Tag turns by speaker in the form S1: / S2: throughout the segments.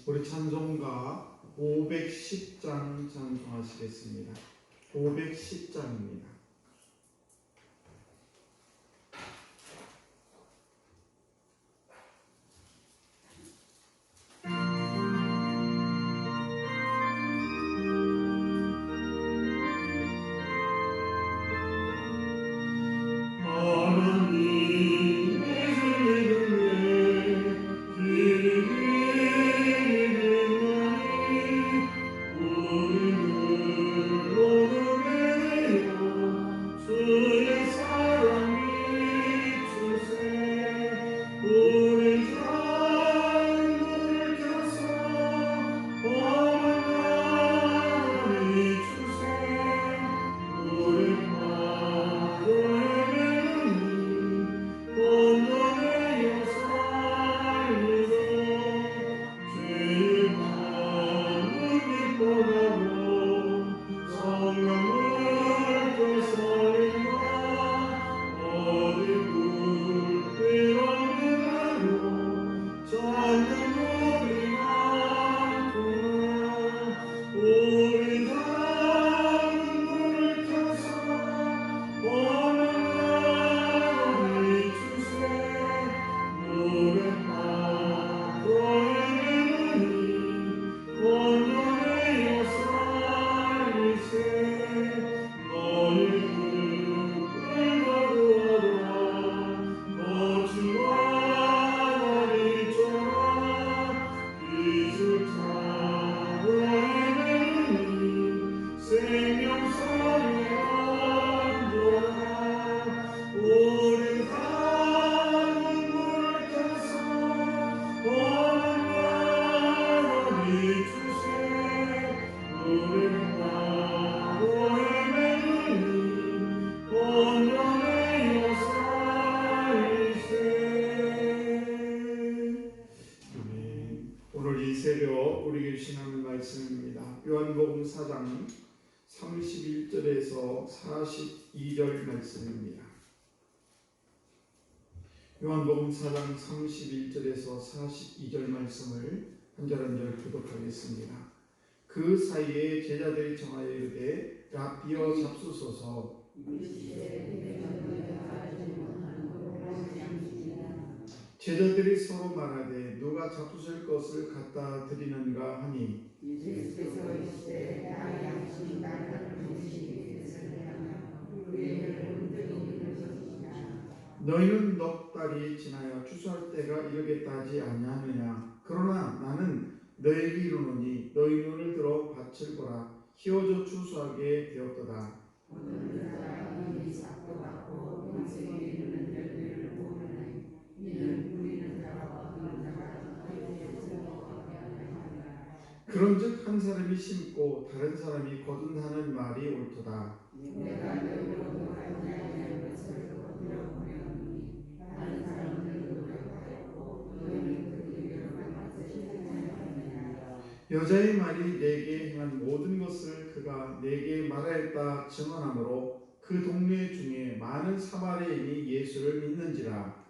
S1: 우리 찬송가 510장 찬송하시겠습니다. 510장입니다. 오늘 이 새벽 우리에게 주시는 말씀입니다. 요한복음 4장 31절에서 42절 말씀입니다. 요한복음 4장 31절에서 42절 말씀을 한 절 한 절 교독하겠습니다. 그 사이에 제자들이 청하여 이르되 라삐어 잡수소서. 제자들이 서로 말하되 누가 잡수실 것을 갖다 드리는가 하니 너희는 넉 달이 지나야 추수할 때가 이르겠다 하지 아니하느냐. 그러나 나는 너희에게 이르노니 너희 눈을 들어 밭을 보라. 키워져 추수하게 되었도다. 그런즉 한 사람이 심고 다른 사람이 거둔하는 말이 옳도다. 여자의 말이 내게 행한 모든 것을 그가 내게 말하였다 증언하므로 그 동네 중에 많은 사마리아인이 예수를 믿는지라.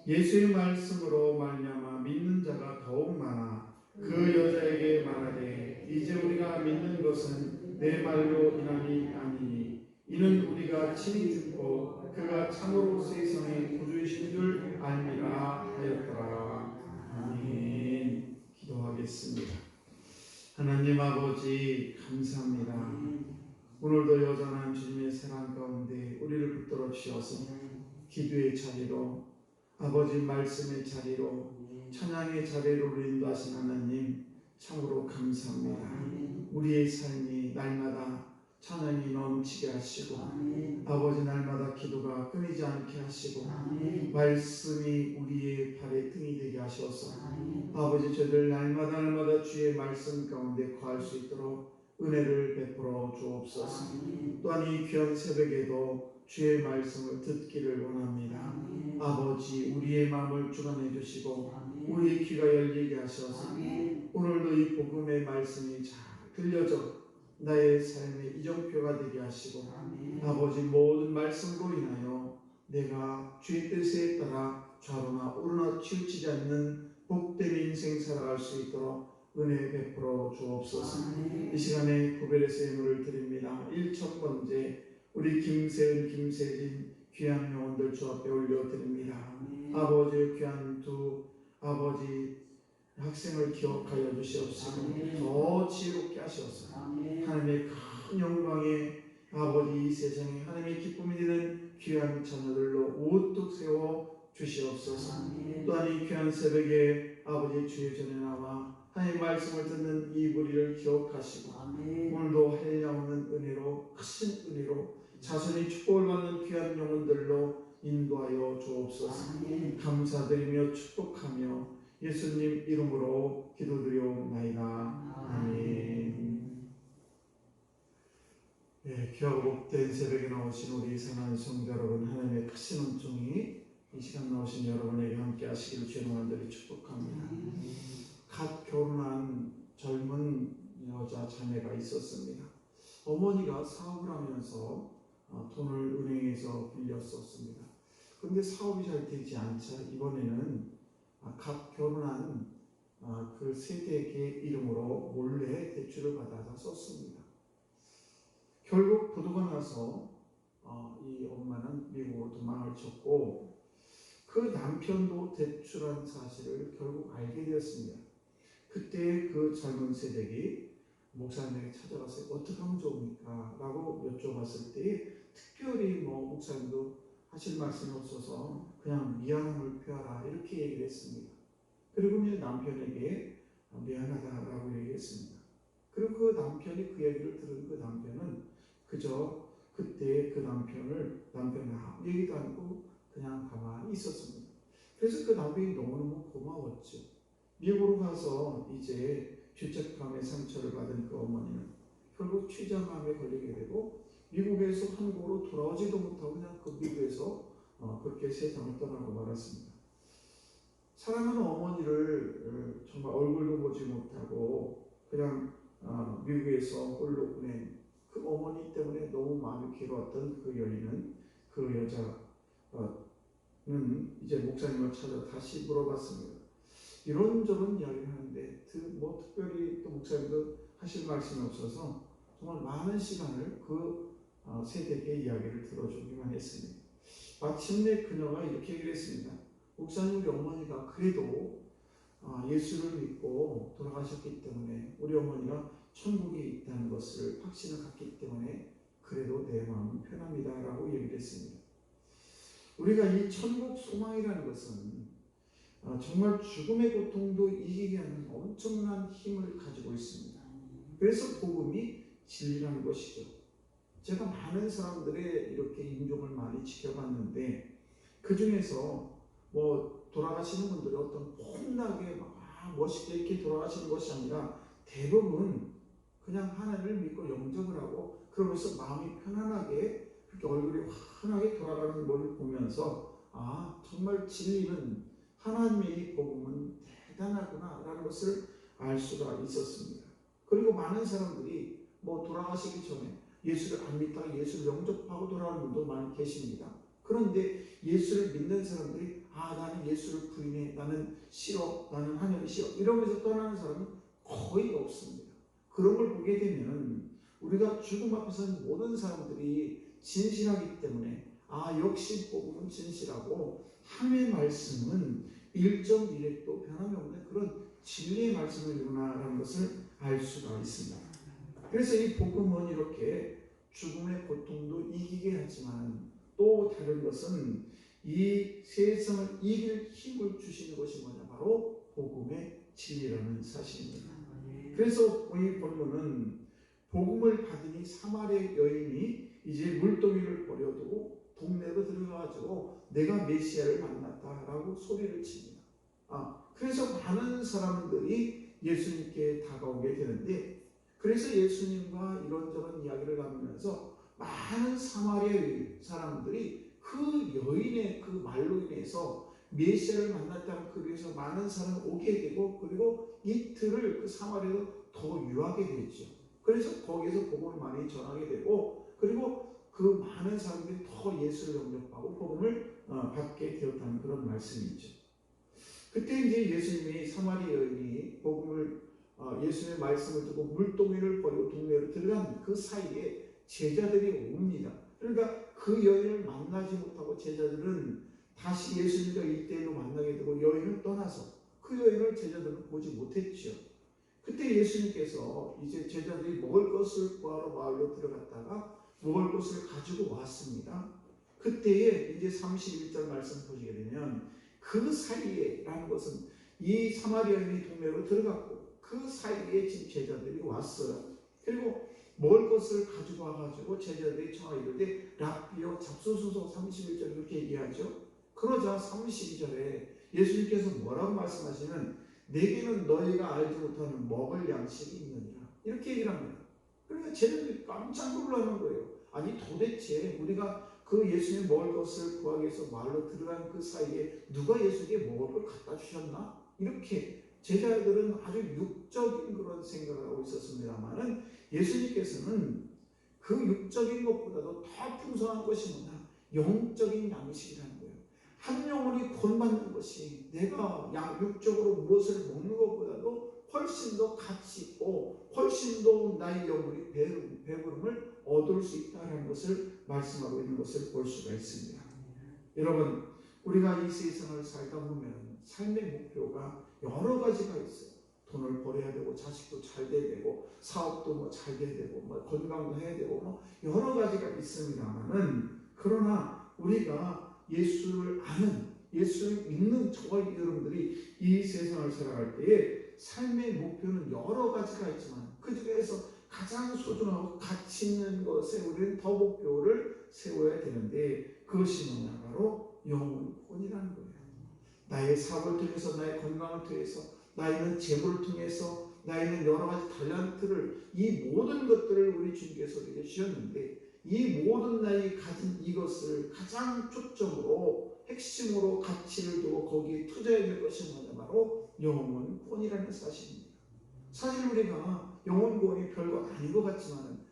S1: 예수의 말씀으로 말미암아 믿는 자가 더욱 많아. 그 여자에게 말하되 이제 우리가 믿는 것은 내 말로 인함이 아니니 이는 우리가 친히 듣고 그가 참으로 세상의 구주이신 줄 알미라 하였더라. 아멘. 기도하겠습니다. 하나님 아버지 감사합니다. 오늘도 여전한 주님의 사랑 가운데 우리를 붙들어 주셔서 기도의 자리로, 아버지 말씀의 자리로, 찬양의 자리로 인도하신 하나님 참으로 감사합니다. 우리의 삶이 날마다 찬양이 넘치게 하시고 아버지 날마다 기도가 끊이지 않게 하시고 말씀이 우리의 발에 등이 되게 하셔서 아버지 저들 날마다 주의 말씀 가운데 거할 수 있도록 은혜를 베풀어 주옵소서. 또한 이 귀한 새벽에도 주의 말씀을 듣기를 원합니다. 아버지 우리의 마음을 주관해 주시고 우리의 귀가 열리게 하셔서 오늘도 이 복음의 말씀이 잘 들려져 나의 삶의 이정표가 되게 하시고 아버지 모든 말씀으로 인하여 내가 주의 뜻에 따라 좌로나 우로나 치우치지 않는 복된 인생 살아갈 수 있도록 은혜 베풀어 주옵소서. 이 시간에 구별의 예물을 드립니다. 1,000번째 우리 김세은, 김세진 귀한 영혼들 주 앞에 올려드립니다. 아버지 귀한 두 아버지 학생을 기억하여 주시옵시고 더 지혜롭게 하시옵소서. 하나님의 큰 영광에 아버지 이 세상에 하나님의 기쁨이 되는 귀한 자녀들로 우뚝 세워 주시옵소서. 또한 이 귀한 새벽에 아버지 주의 전에 나와 하나님의 말씀을 듣는 이 무리를 기억하시고 오늘도 한량없는 은혜로 크신 은혜로 자손이 축복을 받는 귀한 영혼들로 인도하여 주옵소서. 감사드리며 축복하며 예수님 이름으로 기도드리옵나이다. 아멘. 네, 귀하고 복된 새벽에 나오신 우리 사랑하는 성도 여러분, 하나님의 크신 은총이 이 시간 나오신 여러분에게 함께 하시기를 주의 영광들이 축복합니다. 갓 결혼한 젊은 여자 자매가 있었습니다. 어머니가 사업을 하면서 돈을 은행에서 빌렸었습니다. 그런데 사업이 잘 되지 않자 이번에는 갓 결혼한 그 세대의 이름으로 몰래 대출을 받아서 썼습니다. 결국 부도가 나서 이 엄마는 미국으로 도망을 쳤고 그 남편도 대출한 사실을 결국 알게 되었습니다. 그때 그 젊은 세대기 목사님에게 찾아가서 어떻게 하면 좋습니까? 라고 여쭤봤을 때 특별히 목사님도 하실 말씀이 없어서 그냥 미안함을 표하라 이렇게 얘기를 했습니다. 그리고 이제 남편에게 미안하다라고 얘기했습니다. 그리고 그 남편이 그 얘기를 들은 그 남편은 그저 그때 그 남편을 아무 얘기도 안 하고 그냥 가만히 있었습니다. 그래서 그 남편이 너무너무 고마웠죠. 미국으로 가서 이제 죄책감에 상처를 받은 그 어머니는 결국 취장암에 걸리게 되고 미국에서 한국으로 돌아오지도 못하고 그냥 그 미국에서 그렇게 세상을 떠나고 말았습니다. 사랑하는 어머니를 정말 얼굴도 보지 못하고 그냥 미국에서 홀로 보낸 그 어머니 때문에 너무 마음이 괴로웠던 그 여인은 그 여자는 이제 목사님을 찾아 다시 물어봤습니다. 이런저런 이야기를 하는데 특별히 또 목사님도 하실 말씀이 없어서 정말 많은 시간을 그 세대의 이야기를 들어주기만 했습니다. 마침내 그녀가 이렇게 얘기를 했습니다. 목사님, 우리 어머니가 그래도 예수를 믿고 돌아가셨기 때문에 우리 어머니가 천국에 있다는 것을 확신을 갖기 때문에 그래도 내 마음은 편합니다 라고 얘기를 했습니다. 우리가 이 천국 소망이라는 것은 정말 죽음의 고통도 이기게 하는 엄청난 힘을 가지고 있습니다. 그래서 복음이 진리라는 것이죠. 제가 많은 사람들의 이렇게 임종을 많이 지켜봤는데 그 중에서 돌아가시는 분들이 어떤 폼나게 멋있게 이렇게 돌아가시는 것이 아니라 대부분 그냥 하나님을 믿고 영접을 하고 그러면서 마음이 편안하게 그렇게 얼굴이 환하게 돌아가는 것을 보면서 정말 진리는 하나님의 복음은 대단하구나 라는 것을 알 수가 있었습니다. 그리고 많은 사람들이 돌아가시기 전에 예수를 안 믿다가 예수를 영접하고 돌아가는 분도 많이 계십니다. 그런데 예수를 믿는 사람들이 나는 예수를 부인해, 나는 싫어, 나는 하나님 싫어 이러면서 떠나는 사람은 거의 없습니다. 그런 걸 보게 되면 우리가 죽음 앞에서는 모든 사람들이 진실하기 때문에 역시 복음은 진실하고 하나님의 말씀은 1.1획도 변함이 없는 그런 진리의 말씀이구나라는 것을 알 수가 있습니다. 그래서 이 복음은 이렇게 죽음의 고통도 이기게 하지만 또 다른 것은 이 세상을 이길 힘을 주시는 것이 뭐냐, 바로 복음의 진리라는 사실입니다. 그래서 이 본문은 복음을 받으니 사마리아 여인이 이제 물동이를 버려두고 동네로 들어가가지고 내가 메시아를 만났다라고 소리를 칩니다. 그래서 많은 사람들이 예수님께 다가오게 되는데, 그래서 예수님과 이런저런 이야기를 나누면서 많은 사마리아 사람들이 그 여인의 그 말로 인해서 메시아를 만났다는 그래서 많은 사람이 오게 되고, 그리고 이틀을 그 사마리아로 더 유하게 되죠. 그래서 거기에서 복음을 많이 전하게 되고, 그리고 그 많은 사람들이 더 예수를 영접하고 복음을 받게 되었다는 그런 말씀이죠. 그때 이제 예수님이 사마리 여인이 복음을 예수님의 말씀을 듣고 물동이를 버리고 동네로 들어간 그 사이에 제자들이 옵니다. 그러니까 그 여인을 만나지 못하고 제자들은 다시 예수님과 1대1로 만나게 되고 여인을 떠나서 그 여인을 제자들은 보지 못했죠. 그때 예수님께서 이제 제자들이 먹을 것을 구하러 마을로 들어갔다가 먹을 것을 가지고 왔습니다. 그때에 이제 31절 말씀 보시게 되면 그 사이에라는 것은 이 사마리아인이 동네로 들어갔고 그 사이에 지금 제자들이 왔어요. 그리고 먹을 것을 가지고 와가지고 제자들이 청하이르되 랍비여 잡수소서 31절 그렇게 얘기하죠. 그러자 32절에 예수님께서 뭐라고 말씀하시면 내게는 너희가 알지 못하는 먹을 양식이 있느니라 이렇게 얘기를 합니다. 그러니까 제자들이 깜짝 놀라는 거예요. 아니 도대체 우리가 그 예수님 먹을 것을 구하기 위해서 마을로 들어간 그 사이에 누가 예수에게 먹을 걸 갖다 주셨나? 이렇게 제자들은 아주 육적인 그런 생각을 하고 있었습니다만은 예수님께서는 그 육적인 것보다도 더 풍성한 것이 뭐냐? 영적인 양식이라는 거예요. 한 영혼이 구원받는 것이 내가 육적으로 무엇을 먹는 것보다도 훨씬 더 가치 있고 훨씬 더 나의 영혼이 배부름을 얻을 수 있다는 것을 말씀하고 있는 것을 볼 수가 있습니다. 여러분 우리가 이 세상을 살다 보면 삶의 목표가 여러 가지가 있어요. 돈을 벌어야 되고 자식도 잘 돼야 되고 사업도 뭐 잘 돼야 되고 뭐 건강도 해야 되고 뭐 여러 가지가 있습니다만은 그러나 우리가 예수를 아는 예수를 믿는 저와 여러분들이 이 세상을 살아갈 때에 삶의 목표는 여러 가지가 있지만 그 중에서 가장 소중하고 가치 있는 것에 우리는 더 목표를 세워야 되는데 그것이 뭐냐 바로 영혼이라는 거예요. 나의 사업을 통해서 나의 건강을 통해서 나의 있는 재물을 통해서 나의 있는 여러 가지 탤런트를 이 모든 것들을 우리 주님께서 우리에게 주셨는데 이 모든 나이 가진 이것을 가장 초점으로 핵심으로 가치를 두고 거기에 투자해야 될 것이 뭐냐 바로 영혼권이라는 사실입니다. 사실 우리가 영혼권이 별거 아닌 것 같지만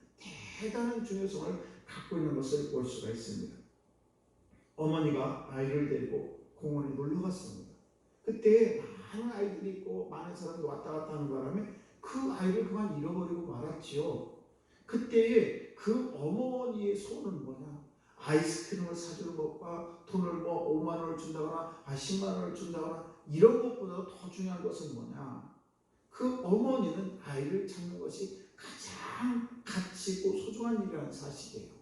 S1: 대단한 중요성을 갖고 있는 것을 볼 수가 있습니다. 어머니가 아이를 데리고 공원에 놀러 갔습니다. 그때 많은 아이들이 있고 많은 사람들이 왔다 갔다 하는 바람에 그 아이를 그만 잃어버리고 말았지요. 그때에 그 어머니의 소원은 뭐냐? 아이스크림을 사주는 것과 돈을 뭐 5만 원을 준다거나 10만 원을 준다거나 이런 것보다 더 중요한 것은 뭐냐? 그 어머니는 아이를 찾는 것이 가장 가치 있고 소중한 일이라는 사실이에요.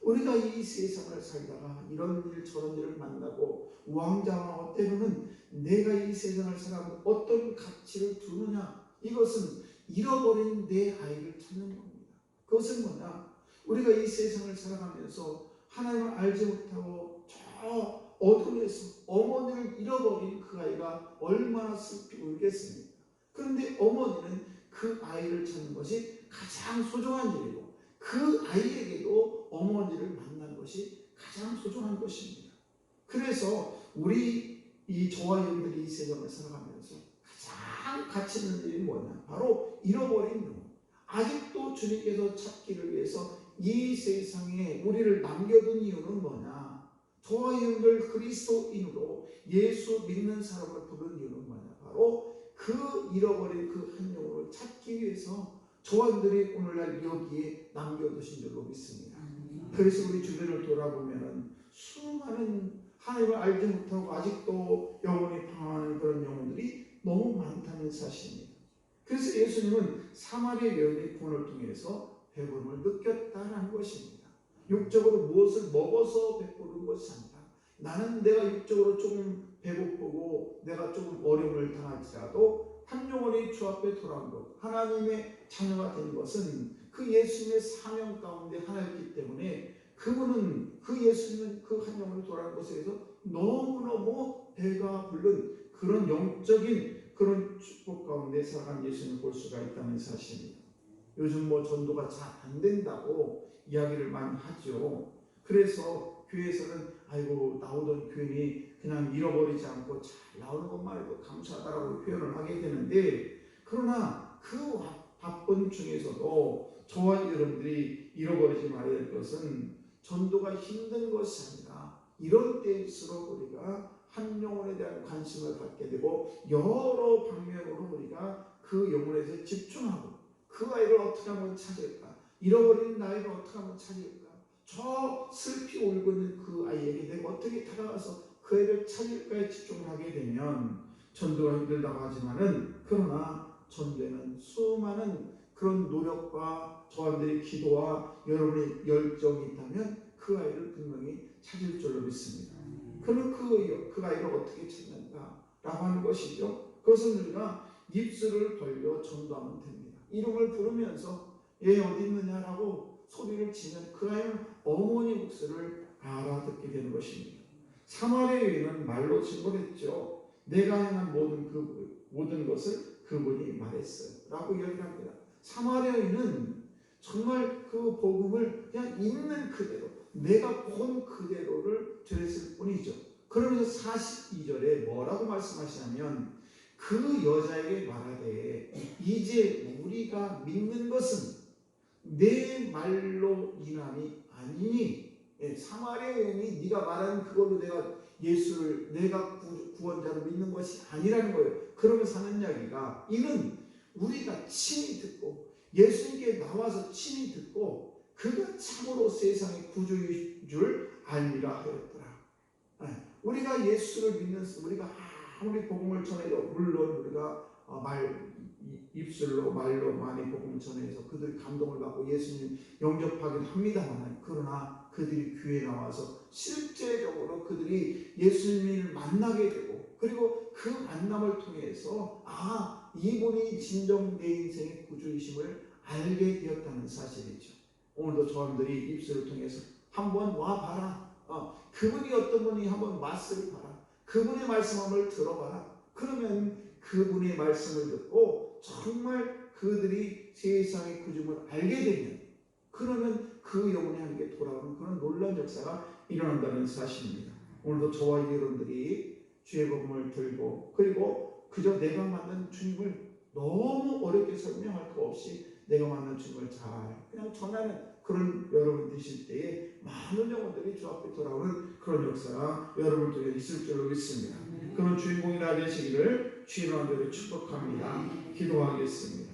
S1: 우리가 이 세상을 살다가 이런 일 저런 일을 만나고 우왕좌왕 때로는 내가 이 세상을 살아가면 어떤 가치를 두느냐 이것은 잃어버린 내 아이를 찾는 겁니다. 그것은 뭐냐? 우리가 이 세상을 살아가면서 하나님을 알지 못하고 저 어둠에서 어머니를 잃어버린 그 아이가 얼마나 슬피 울겠습니까? 그런데 어머니는 그 아이를 찾는 것이 가장 소중한 일이고 그 아이에게도 어머니를 만난 것이 가장 소중한 것입니다. 그래서 우리 저와 여러분들이 이 세상을 살아가면서 가장 가치 있는 일이 뭐냐? 바로 잃어버린 영혼. 아직도 주님께서 찾기를 위해서 이 세상에 우리를 남겨둔 이유는 뭐냐? 저와 여러분들 그리스도인으로 예수 믿는 사람을 부른 이유는 뭐냐? 바로 그 잃어버린 그 한 영혼을 찾기 위해서 저와 여러분들이 오늘날 여기에 남겨두신 줄로 믿습니다. 그래서 우리 주변을 돌아보면 수많은 하나님을 알지 못하고 아직도 영혼이 방황하는 그런 영혼들이 너무 많다는 사실입니다. 그래서 예수님은 사마리아 여인의 구원을 통해서 배부름을 느꼈다는 것입니다. 육적으로 무엇을 먹어서 배부른 것이 아니라 나는 내가 육적으로 조금 배고프고 내가 조금 어려움을 당할지라도 한 영혼이 주 앞에 돌아온 것, 하나님의 자녀가 된 것은 그 예수님의 사명 가운데 하나였기 때문에 그분은 그 예수님은 그 한 영혼이 돌아온 것에 대해서 너무너무 배가 부른 그런 영적인 그런 축복 가운데 살아간 예수님을 볼 수가 있다는 사실입니다. 요즘 뭐 전도가 잘 안 된다고 이야기를 많이 하죠. 그래서 교회에서는 아이고 나오던 교인이 그냥 잃어버리지 않고 잘 나오는 것만 해도 감사하다라고 표현을 하게 되는데 그러나 그 바쁜 중에서도 저와 여러분들이 잃어버리지 말아야 될 것은 전도가 힘든 것이 아니라 이런 때일수록 우리가 한 영혼에 대한 관심을 갖게 되고 여러 방면으로 우리가 그 영혼에 대해 집중하고 그 아이를 어떻게 하면 찾을까? 잃어버린 나이를 어떻게 하면 찾을까? 저 슬피 울고 있는 그 아이에게 내가 어떻게 다가가서 그 아이를 찾을까에 집중을 하게 되면 전도가 힘들다고 하지만은 그러나 전도에는 수많은 그런 노력과 저한들의 기도와 여러분의 열정이 있다면 그 아이를 분명히 찾을 줄로 믿습니다. 그러면 그 아이를 어떻게 찾는가라고 하는 것이죠. 그것은 우리가 입술을 벌려 전도하면 됩니다. 이름을 부르면서 얘 어디 있느냐라고 소리를 치면 그 아이는 어머니 목소리를 알아듣게 되는 것입니다. 사마리아 여인은 말로 증거했죠. 내가 행한 모든 것을 그분이 말했어요 라고 이야기를 합니다. 사마리아 여인은 정말 그 복음을 그냥 있는 그대로 내가 본 그대로를 드렸을 뿐이죠. 그러면서 42절에 뭐라고 말씀하시냐면 그 여자에게 말하되 이제 우리가 믿는 것은 내 말로 인함이 아니니 사마리아 여인이 네가 말하는 그걸로 내가 구원자로 믿는 것이 아니라는 거예요. 그러면서 하는 이야기가 이는 우리가 친히 듣고 예수님께 나와서 친히 듣고 그가 참으로 세상의 구주인 줄 알리라 하였더라. 우리가 예수를 믿는 우리가 아무리 복음을 전해도 물론 우리가 입술로 말로 많이 복음을 전해서 그들이 감동을 받고 예수님 영접하긴 합니다만 그러나 그들이 교회에 나와서 실제적으로 그들이 예수님을 만나게 되고 그리고 그 만남을 통해서 이분이 진정 내 인생의 구주이심을 알게 되었다는 사실이죠. 오늘도 저분들이 입술을 통해서 한번 와봐라. 그분이 어떤 분이 한번 맛을 봐라. 그분의 말씀을 들어봐라. 그러면 그분의 말씀을 듣고 정말 그들이 세상의 구주임을 알게 되면 그러면 그 영혼이 함께 돌아오는 그런 놀라운 역사가 일어난다는 사실입니다. 오늘도 저와 여러분들이 주의 복음을 들고 그리고 그저 내가 만난 주님을 너무 어렵게 설명할 거 없이 내가 만난 주님을 잘 그냥 전하는 그런 여러분 되실 때에 많은 영혼들이 주 앞에 돌아오는 그런 역사가 여러분 중에 있을 줄로 믿습니다. 그런 주인공이 다 되시기를 주의 이름으로 축복합니다. 기도하겠습니다.